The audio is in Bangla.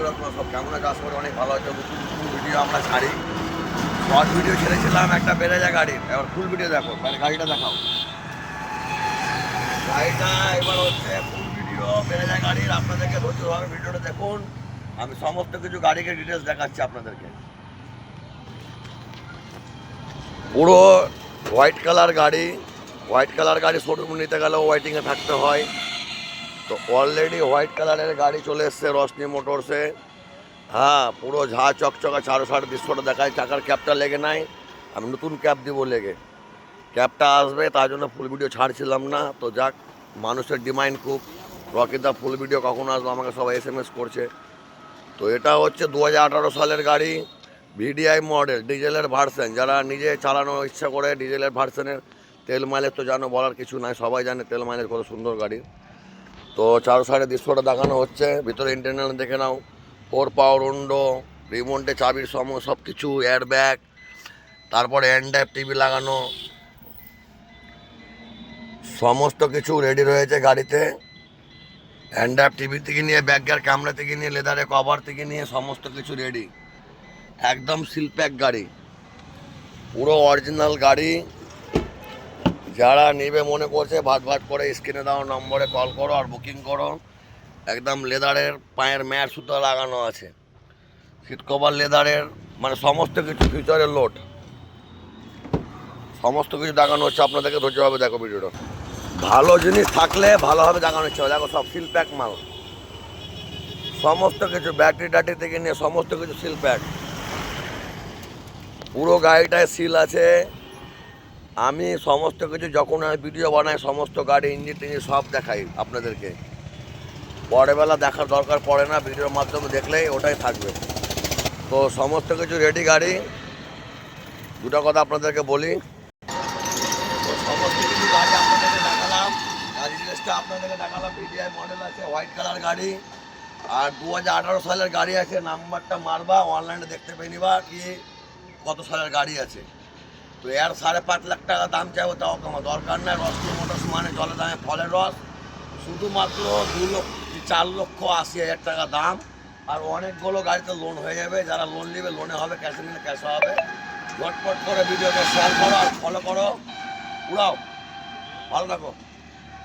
বন্ধুরা তোমরা সব কেমন আছে? আশা করি অনেক ভালো আছে। নতুন ভিডিও আমরা ছাড়ি। শর্ট ভিডিও ছেড়েছিলাম একটা বেড়েজা গাড়ির, এবার ফুল ভিডিও দেখো। গাড়িটা দেখাও, গাড়িটা এবার হচ্ছে ফুল ভিডিও বেড়েজা গাড়ির। আপনাদেরকে ধৈর্যভাবে ভিডিওটা দেখুন, আমি সমস্ত কিছু গাড়িকে ডিটেলস দেখাচ্ছি আপনাদেরকে। পুরো হোয়াইট কালার গাড়ি, হোয়াইট কালার গাড়ি শোরুম নিতে গেলেও ওয়াইটিংয়ে থাকতে হয়। তো অলরেডি হোয়াইট কালারের গাড়ি চলে এসছে রশনি মোটরসে। হ্যাঁ, পুরো ঝা চকচকা চারো সাড়ে দৃশ্যটা দেখায়। চাকার ক্যাপটা লেগে নাই, আমি নতুন ক্যাপ দিব লেগে। ক্যাপটা আসবে, তার জন্য ফুল ভিডিও ছাড়ছিলাম না। তো যাক, মানুষের ডিমান্ড খুব, রকিদা ফুল ভিডিও কখন আসবে আমাকে সবাই SMS করছে। তো এটা হচ্ছে 2018 সালের গাড়ি, VDI মডেল, ডিজেলের ভার্সন। যারা নিজে চালানো ইচ্ছা করে ডিজেলের ভার্সনের, তেল মাইলেজ তো জানো, বলার কিছু নাই, সবাই জানে তেল মাইলেজ কত সুন্দর গাড়ি। তো চারো সাইডে দৃশ্যটা দেখানো হচ্ছে, ভিতরে ইন্টারনাল দেখে নাও। 4 পাওয়ার উইন্ডো, রিমোটে চাবির সব কিছু, এয়ার ব্যাগ, তারপরে হ্যান্ড টিভি লাগানো, সমস্ত কিছু রেডি রয়েছে গাড়িতে। হ্যান্ড টিভি থেকে নিয়ে ব্যাগের ক্যামেরা থেকে নিয়ে লেদারে কভার থেকে নিয়ে সমস্ত কিছু রেডি। একদম সিলপ্যাক গাড়ি, পুরো অরিজিনাল গাড়ি। যারা নেবে মনে করছে ভাট ভাট করে স্ক্রিনে দেওয়া নম্বরে কল করো আর বুকিং করো। একদম লেদারের পায়ের ম্যাট সুতো লাগানো আছে, সিট কভার লেদারের, মানে সমস্ত কিছু ফিচারের লোড, সমস্ত কিছু দেখানো হচ্ছে আপনাদেরকে। ধৈর্যভাবে দেখো ভিডিওটা, ভালো জিনিস থাকলে ভালোভাবে দেখানো হচ্ছে। দেখো সব সিল প্যাক মাল, সমস্ত কিছু ব্যাটারি ট্যাটারি থেকে নিয়ে সমস্ত কিছু সিল প্যাক। পুরো গাড়িটায় সিল আছে। আমি সমস্ত কিছু যখন আমি ভিডিও বানাই, সমস্ত গাড়ি ইঞ্জিন টিঞ্জিন সব দেখাই আপনাদেরকে। পরের বেলা দেখার দরকার পড়ে না, ভিডিওর মাধ্যমে দেখলেই ওটাই থাকবে। তো সমস্ত কিছু রেডি গাড়ি। দুটো কথা আপনাদেরকে বলি, তো সমস্ত কিছু গাড়ি আপনাদেরকে দেখালাম। গাড়ি ড্রেসটা আপনাদেরকে দেখালাম, VDI মডেল আছে, হোয়াইট কালার গাড়ি। আর 2018 সালের গাড়ি আছে। নাম্বারটা মারবা, অনলাইনে দেখতে পেয়ে নিবা কি কত সালের গাড়ি আছে। তো এর 5.5 লাখ টাকা দাম চাইবো, তাও কমা দরকার নাই। রসনি মোটরস মানে জলে দামে ফলের রস, শুধুমাত্র 4,80,000 টাকা দাম। আর অনেকগুলো গাড়িতে লোন হয়ে যাবে, যারা লোন নেবে লোনে হবে, ক্যাশে নিলে ক্যাশে হবে। ঝটপট করে ভিডিওকে শেয়ার করো আর ফলো করো, উড়াও। ভালো থাকো।